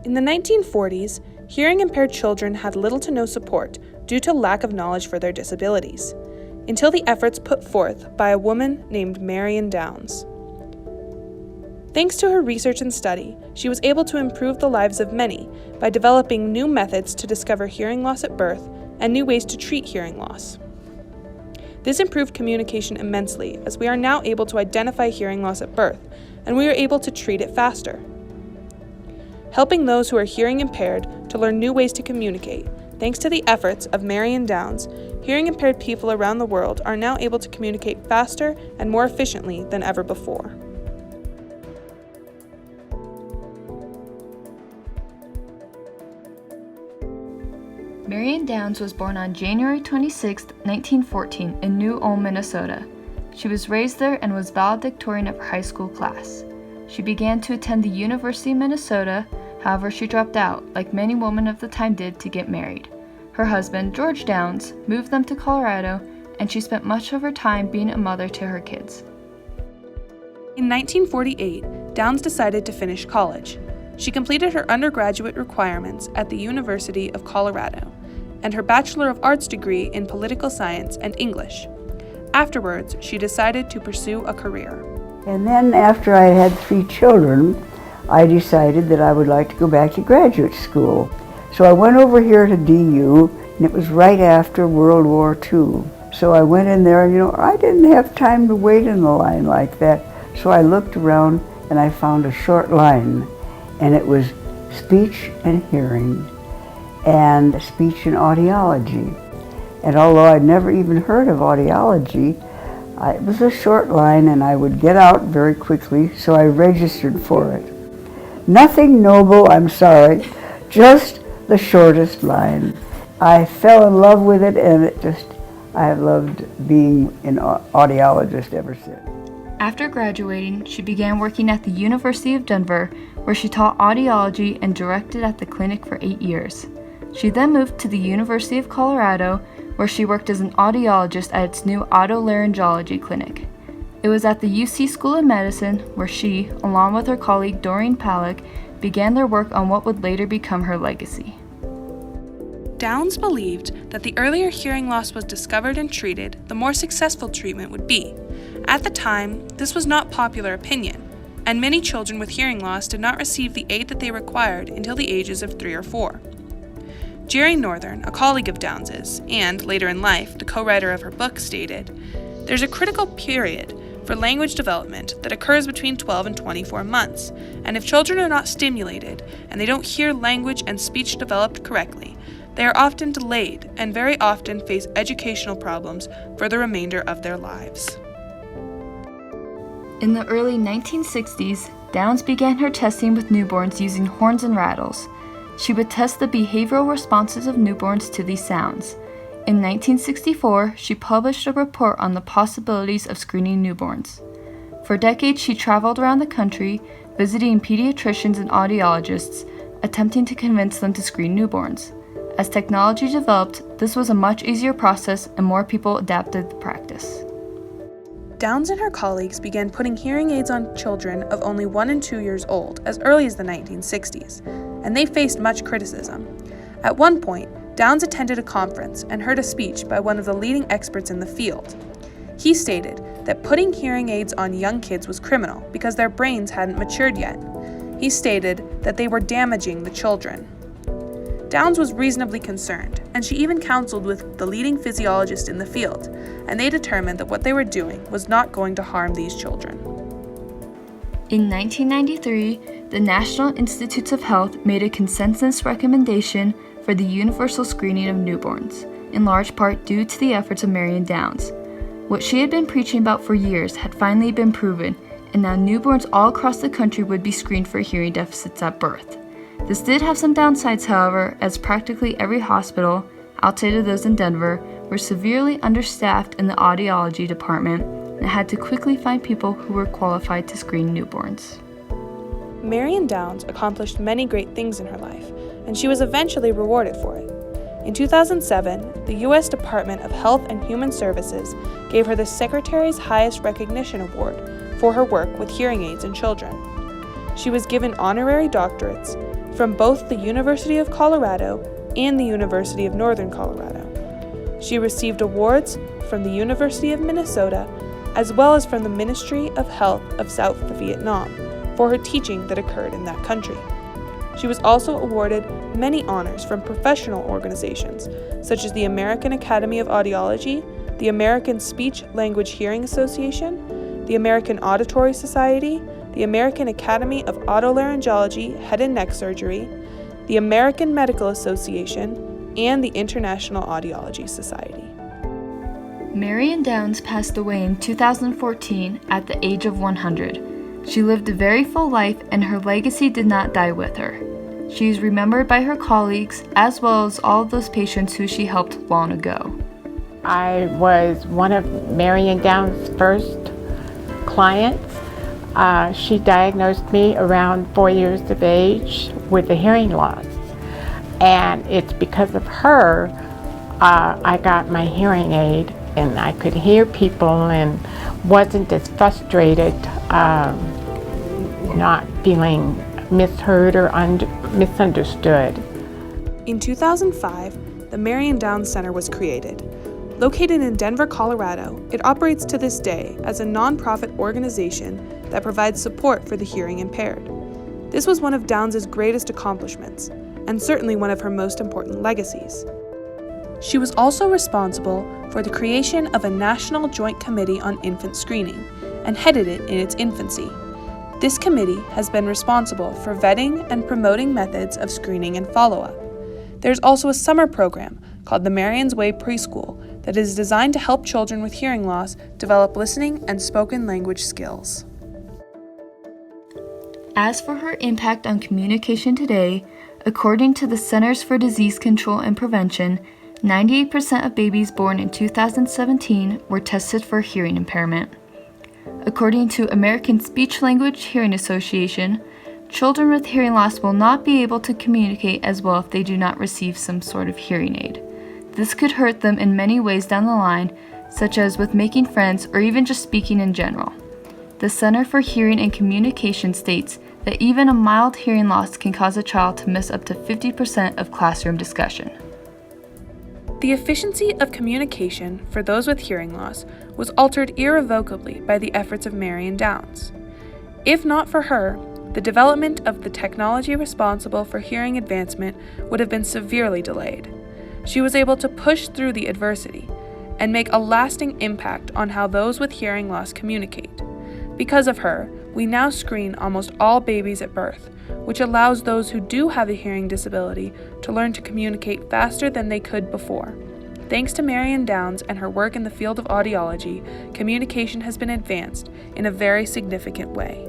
In the 1940s, hearing-impaired children had little to no support due to lack of knowledge for their disabilities, until the efforts put forth by a woman named Marion Downs. Thanks to her research and study, she was able to improve the lives of many by developing new methods to discover hearing loss at birth and new ways to treat hearing loss. This improved communication immensely, as we are now able to identify hearing loss at birth, and we are able to treat it faster. Helping those who are hearing impaired to learn new ways to communicate, thanks to the efforts of Marion Downs, hearing impaired people around the world are now able to communicate faster and more efficiently than ever before. Marion Downs was born on January 26, 1914 in New Ulm, Minnesota. She was raised there and was valedictorian of her high school class. She began to attend the University of Minnesota, however she dropped out, like many women of the time did, to get married. Her husband, George Downs, moved them to Colorado, and she spent much of her time being a mother to her kids. In 1948, Downs decided to finish college. She completed her undergraduate requirements at the University of Colorado and her Bachelor of Arts degree in Political Science and English. Afterwards, she decided to pursue a career. And then after I had 3 children, I decided that I would like to go back to graduate school. So I went over here to DU, and it was right after World War II. So I went in there, and I didn't have time to wait in the line like that. So I looked around and I found a short line, and it was speech and hearing and speech and audiology. And although I'd never even heard of audiology, it was a short line and I would get out very quickly, so I registered for it. Nothing noble, I'm sorry, just the shortest line. I fell in love with it, and I have loved being an audiologist ever since. After graduating, she began working at the University of Denver, where she taught audiology and directed at the clinic for 8 years. She then moved to the University of Colorado, where she worked as an audiologist at its new otolaryngology clinic. It was at the UC School of Medicine where she, along with her colleague Doreen Palick, began their work on what would later become her legacy. Downs believed that the earlier hearing loss was discovered and treated, the more successful treatment would be. At the time, this was not popular opinion, and many children with hearing loss did not receive the aid that they required until the ages of 3 or 4. Jerry Northern, a colleague of Downs's, and later in life, the co-writer of her book, stated, "There's a critical period for language development that occurs between 12 and 24 months, and if children are not stimulated and they don't hear language and speech developed correctly, they are often delayed and very often face educational problems for the remainder of their lives." In the early 1960s, Downs began her testing with newborns using horns and rattles. She would test the behavioral responses of newborns to these sounds. In 1964, she published a report on the possibilities of screening newborns. For decades, she traveled around the country, visiting pediatricians and audiologists, attempting to convince them to screen newborns. As technology developed, this was a much easier process and more people adapted the practice. Downs and her colleagues began putting hearing aids on children of only 1 and 2 years old as early as the 1960s, and they faced much criticism. At one point, Downs attended a conference and heard a speech by one of the leading experts in the field. He stated that putting hearing aids on young kids was criminal because their brains hadn't matured yet. He stated that they were damaging the children. Downs was reasonably concerned, and she even counseled with the leading physiologist in the field, and they determined that what they were doing was not going to harm these children. In 1993, the National Institutes of Health made a consensus recommendation for the universal screening of newborns, in large part due to the efforts of Marion Downs. What she had been preaching about for years had finally been proven, and now newborns all across the country would be screened for hearing deficits at birth. This did have some downsides, however, as practically every hospital, outside of those in Denver, were severely understaffed in the audiology department and had to quickly find people who were qualified to screen newborns. Marion Downs accomplished many great things in her life, and she was eventually rewarded for it. In 2007, the U.S. Department of Health and Human Services gave her the Secretary's Highest Recognition Award for her work with hearing aids in children. She was given honorary doctorates from both the University of Colorado and the University of Northern Colorado. She received awards from the University of Minnesota as well as from the Ministry of Health of South Vietnam for her teaching that occurred in that country. She was also awarded many honors from professional organizations such as the American Academy of Audiology, the American Speech Language Hearing Association, the American Auditory Society, the American Academy of Otolaryngology, Head and Neck Surgery, the American Medical Association, and the International Audiology Society. Marion Downs passed away in 2014 at the age of 100. She lived a very full life, and her legacy did not die with her. She is remembered by her colleagues as well as all of those patients who she helped long ago. I was one of Marion Downs' first clients. She diagnosed me around 4 years of age with a hearing loss. And it's because of her I got my hearing aid, and I could hear people and wasn't as frustrated, not feeling misheard or misunderstood. In 2005, the Marion Downs Center was created. Located in Denver, Colorado, it operates to this day as a nonprofit organization that provides support for the hearing impaired. This was one of Downs' greatest accomplishments, and certainly one of her most important legacies. She was also responsible for the creation of a National Joint Committee on Infant Screening, and headed it in its infancy. This committee has been responsible for vetting and promoting methods of screening and follow-up. There's also a summer program called the Marion's Way Preschool that is designed to help children with hearing loss develop listening and spoken language skills. As for her impact on communication today, according to the Centers for Disease Control and Prevention, 98% of babies born in 2017 were tested for hearing impairment. According to American Speech Language Hearing Association, children with hearing loss will not be able to communicate as well if they do not receive some sort of hearing aid. This could hurt them in many ways down the line, such as with making friends or even just speaking in general. The Center for Hearing and Communication states that even a mild hearing loss can cause a child to miss up to 50% of classroom discussion. The efficiency of communication for those with hearing loss was altered irrevocably by the efforts of Marion Downs. If not for her, the development of the technology responsible for hearing advancement would have been severely delayed. She was able to push through the adversity and make a lasting impact on how those with hearing loss communicate. Because of her, we now screen almost all babies at birth, which allows those who do have a hearing disability to learn to communicate faster than they could before. Thanks to Marion Downs and her work in the field of audiology, communication has been advanced in a very significant way.